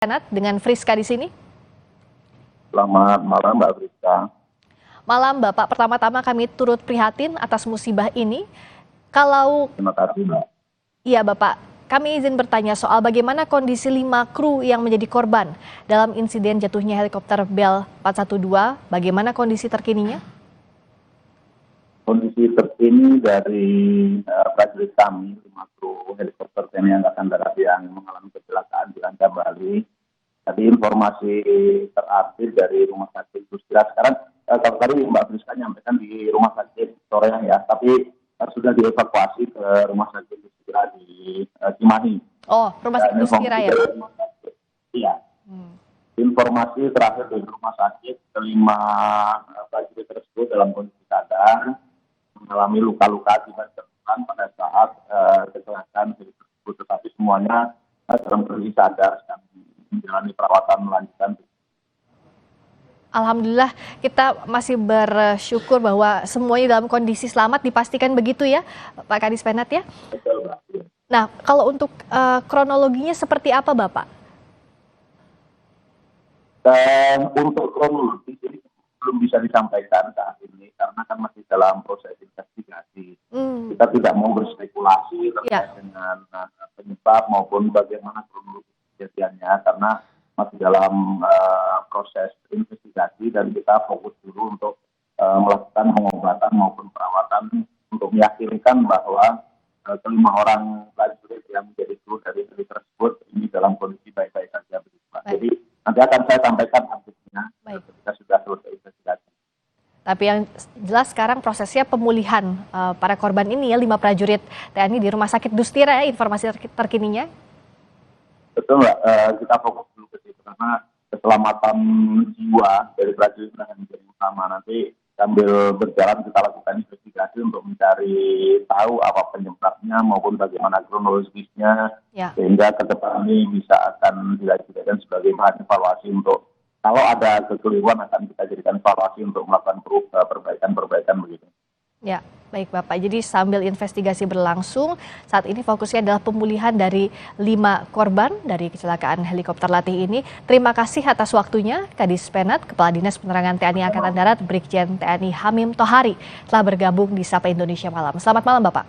Penat dengan Friska di sini. Selamat malam Mbak Friska. Malam Bapak, pertama-tama kami turut prihatin atas musibah ini. Kalau Terima kasih Mbak. iya Bapak, kami izin bertanya soal bagaimana kondisi 5 kru yang menjadi korban dalam insiden jatuhnya helikopter Bell 412. Bagaimana kondisi terkininya? Kondisi terkini dari prajurit kami, 5 kru helikopter TNI Angkatan Darat yang mengalami kecelakaan di Ranca Bali. Tadi informasi terupdate dari Rumah Sakit Dustira. Sekarang kalau tadi Mbak Friska nyampaikan di Rumah Sakit Soreang ya, tapi sudah dievakuasi ke Rumah Sakit Dustira di Cimahi. Oh, Rumah Sakit Dustira ya? Iya. Informasi terakhir dari rumah sakit, kelima prajurit tersebut dalam kondisi sadar, mengalami luka-luka akibat benturan pada saat kecelakaan tersebut, tetapi semuanya dalam kondisi sadar dan menjalani perawatan melanjutkan. Alhamdulillah, kita masih bersyukur bahwa semuanya dalam kondisi selamat, dipastikan begitu ya Pak Kadis Penat ya? Betul, Mbak. Nah, kalau untuk kronologinya seperti apa Bapak? Dan untuk kronologi ini belum bisa disampaikan saat ini karena kan masih dalam proses investigasi. Kita tidak mau berspekulasi terkait dengan penyebab maupun bagaimana kronologi kejadiannya karena masih dalam proses investigasi dan kita fokus dulu untuk melakukan pengobatan maupun perawatan untuk meyakinkan bahwa kelima orang prajurit yang menjadi kru dari heli tersebut ini dalam kondisi baik-baik saja. Jadi nanti akan saya sampaikan update-nya ketika sudah selesai investigasi. Tapi yang jelas sekarang prosesnya pemulihan para korban ini ya, 5 prajurit TNI di Rumah Sakit Dustira ya, informasi terkininya. Betul Mbak, kita fokus dulu ke situ karena keselamatan jiwa dari prajurit akan menjadi utama. Nanti sambil berjalan kita lakukan investigasi untuk mencari tahu apa penyebabnya maupun bagaimana kronologisnya sehingga ke depan ini bisa akan dijadikan sebagai bahan evaluasi untuk kalau ada kekeliruan akan kita jadikan evaluasi untuk melakukan perbaikan begitu. Ya, baik Bapak. Jadi sambil investigasi berlangsung, saat ini fokusnya adalah pemulihan dari 5 korban dari kecelakaan helikopter latih ini. Terima kasih atas waktunya, Kadis Penat, Kepala Dinas Penerangan TNI Angkatan Darat, Brigjen TNI Hamim Tohari, telah bergabung di Sapa Indonesia Malam. Selamat malam Bapak.